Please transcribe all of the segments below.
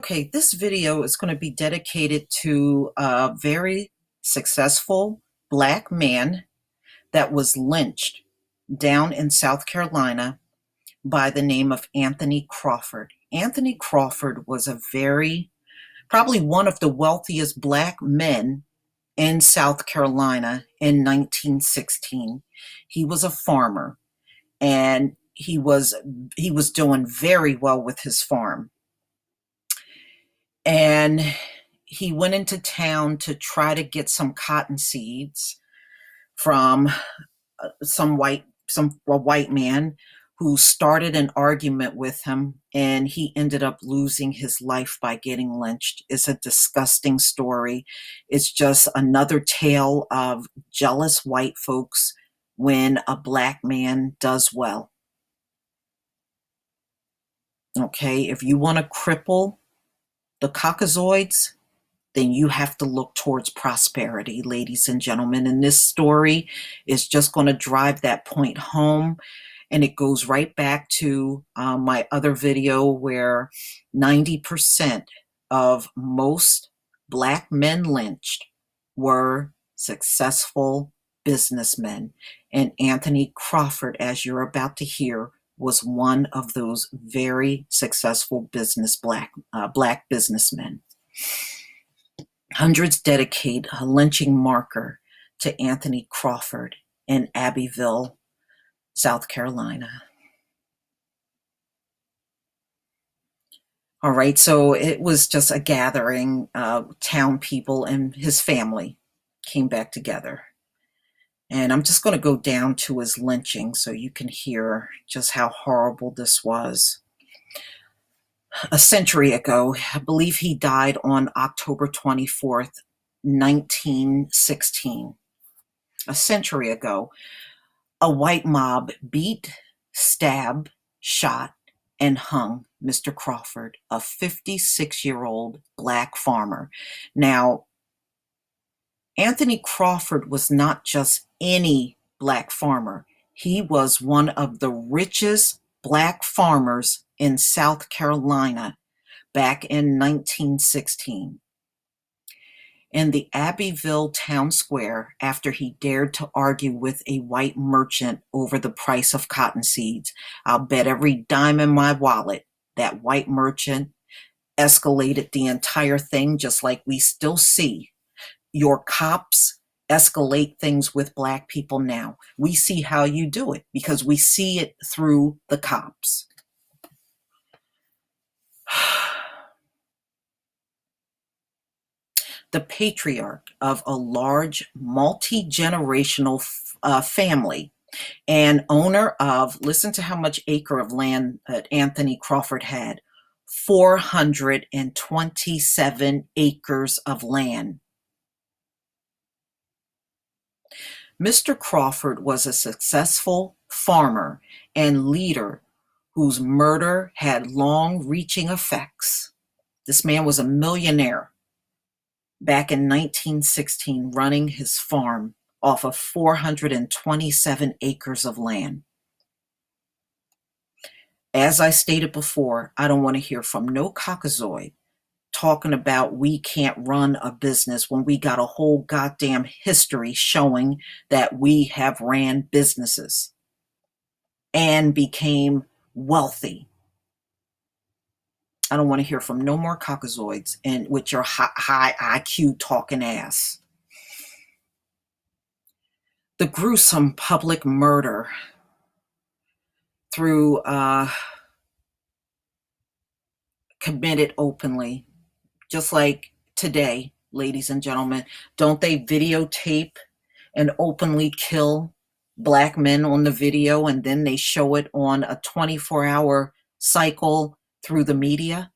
Okay, this video is going to be dedicated to a very successful Black man that was lynched down in South Carolina by the name of Anthony Crawford. Anthony Crawford was probably one of the wealthiest Black men in South Carolina in 1916. He was a farmer, and he was doing very well with his farm. And he went into town to try to get some cotton seeds from a white man who started an argument with him, and he ended up losing his life by getting lynched. It's a disgusting story. It's just another tale of jealous white folks when a Black man does well. Okay, if you want to cripple the Caucasoids, then you have to look towards prosperity, ladies and gentlemen. And this story is just going to drive that point home. And it goes right back to my other video where 90% of most Black men lynched were successful businessmen. And Anthony Crawford, as you're about to hear, was one of those very successful Black businessmen. Hundreds dedicate a lynching marker to Anthony Crawford in Abbeville, South Carolina. All right, so it was just a gathering. Town people and his family came back together. And I'm just going to go down to his lynching so you can hear just how horrible this was. A century ago, I believe he died on October 24th, 1916. A century ago, a white mob beat, stabbed, shot, and hung Mr. Crawford, a 56-year-old Black farmer. Now, Anthony Crawford was not just any Black farmer. He was one of the richest Black farmers in South Carolina back in 1916. In the Abbeville town square, after he dared to argue with a white merchant over the price of cotton seeds, I'll bet every dime in my wallet that white merchant escalated the entire thing, just like we still see your cops escalate things with Black people now. We see how you do it because we see it through the cops. The patriarch of a large multi-generational family and owner of, listen to how much acre of land that Anthony Crawford had, 427 acres of land. Mr. Crawford was a successful farmer and leader whose murder had long-reaching effects. This man was a millionaire back in 1916, running his farm off of 427 acres of land. As I stated before, I don't want to hear from no Caucasoid talking about we can't run a business when we got a whole goddamn history showing that we have ran businesses and became wealthy. I don't want to hear from no more Caucasoids and with your high IQ talking ass. The gruesome public murder committed openly, just like today, ladies and gentlemen. Don't they videotape and openly kill Black men on the video, and then they show it on a 24-hour cycle through the media?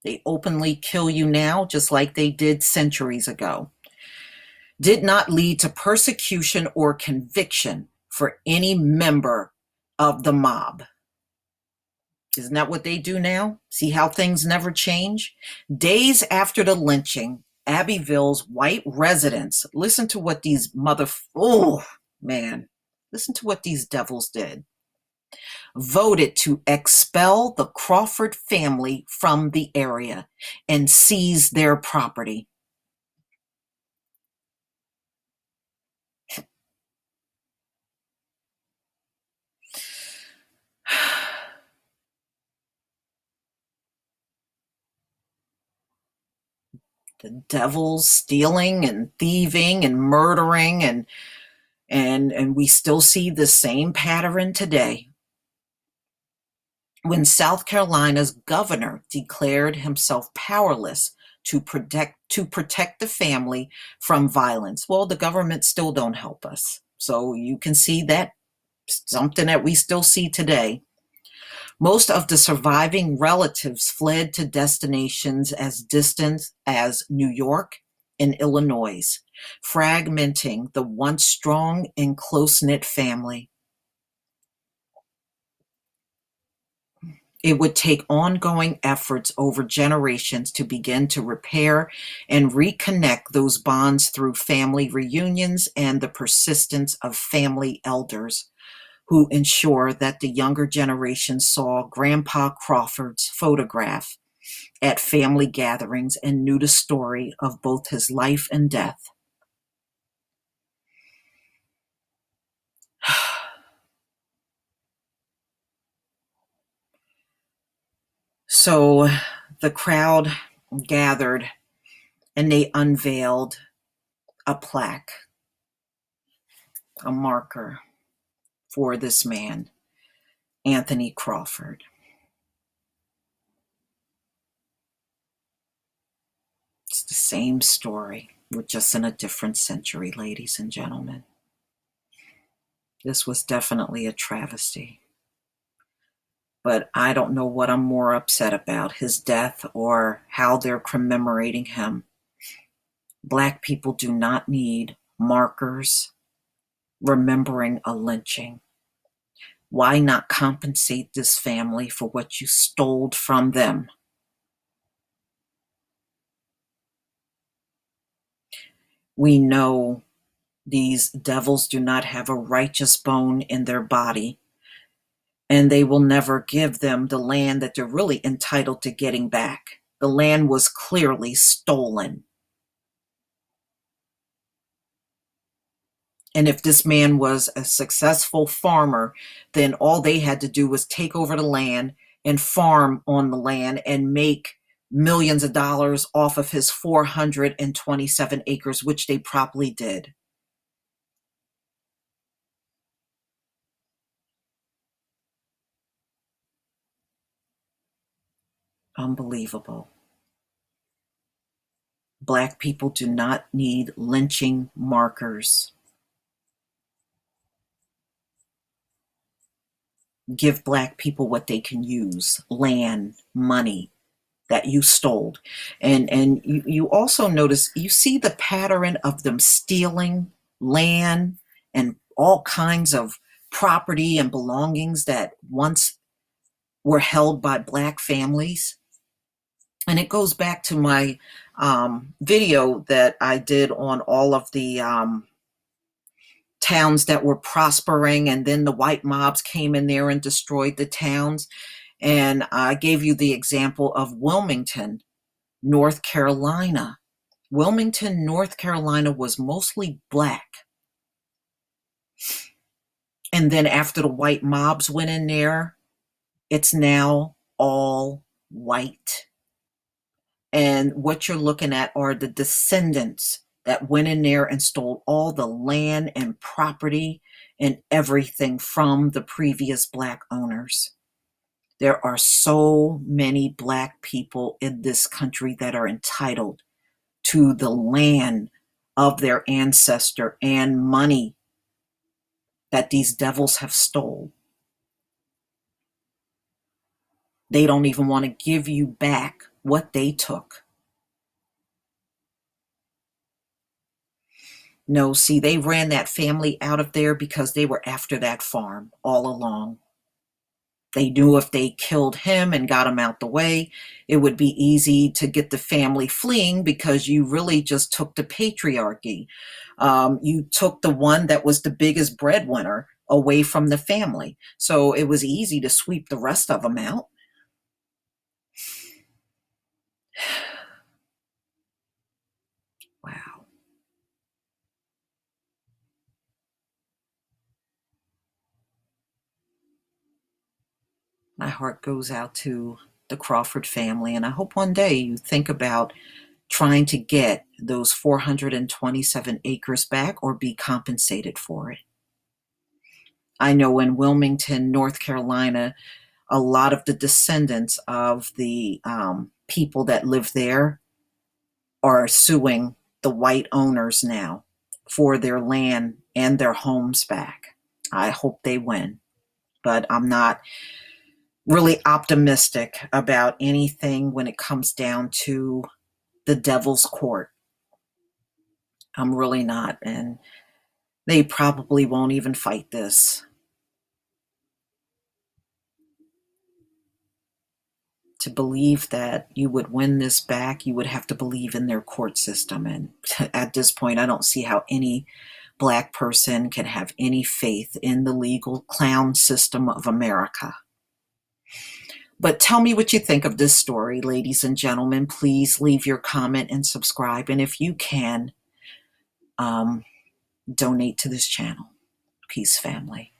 They openly kill you now, just like they did centuries ago. Did not lead to persecution or conviction for any member of the mob. Isn't that what they do now? See how things never change? Days after the lynching, Abbeville's white residents, listen to what these listen to what these devils did. voted to expel the Crawford family from the area and seize their property. The devils stealing and thieving and murdering, and we still see the same pattern today. When South Carolina's governor declared himself powerless to protect the family from violence, well, the government still don't help us. So you can see that something that we still see today. Most of the surviving relatives fled to destinations as distant as New York and Illinois, fragmenting the once strong and close-knit family. It would take ongoing efforts over generations to begin to repair and reconnect those bonds through family reunions and the persistence of family elders who ensure that the younger generation saw Grandpa Crawford's photograph at family gatherings and knew the story of both his life and death. So the crowd gathered and they unveiled a plaque, a marker for this man, Anthony Crawford. It's the same story. We're just in a different century, ladies and gentlemen. This was definitely a travesty. But I don't know what I'm more upset about, his death or how they're commemorating him. Black people do not need markers remembering a lynching. Why not compensate this family for what you stole from them? We know these devils do not have a righteous bone in their body, and they will never give them the land that they're really entitled to getting back. The land was clearly stolen. And if this man was a successful farmer, then all they had to do was take over the land and farm on the land and make millions of dollars off of his 427 acres, which they probably did. Unbelievable. Black people do not need lynching markers. Give Black people what they can use: land, money that you stole. And you also notice, you see the pattern of them stealing land and all kinds of property and belongings that once were held by Black families. And it goes back to my video that I did on all of the towns that were prospering, and then the white mobs came in there and destroyed the towns. And I gave you the example of Wilmington, North Carolina. Wilmington, North Carolina was mostly Black. And then after the white mobs went in there, it's now all white. And what you're looking at are the descendants that went in there and stole all the land and property and everything from the previous Black owners. There are so many Black people in this country that are entitled to the land of their ancestor and money that these devils have stole. They don't even want to give you back what they took. No, see, they ran that family out of there because they were after that farm all along. They knew if they killed him and got him out the way, it would be easy to get the family fleeing, because you really just took the patriarchy. You took the one that was the biggest breadwinner away from the family. So it was easy to sweep the rest of them out. Wow. My heart goes out to the Crawford family, and I hope one day you think about trying to get those 427 acres back or be compensated for it. I know in Wilmington, North Carolina, a lot of the descendants of the people that live there are suing the white owners now for their land and their homes back. I hope they win, but I'm not really optimistic about anything when it comes down to the devil's court. I'm really not, and they probably won't even fight this. To believe that you would win this back, you would have to believe in their court system. And at this point, I don't see how any Black person can have any faith in the legal clown system of America. But tell me what you think of this story, ladies and gentlemen. Please leave your comment and subscribe. And if you can, um, donate to this channel. Peace, family.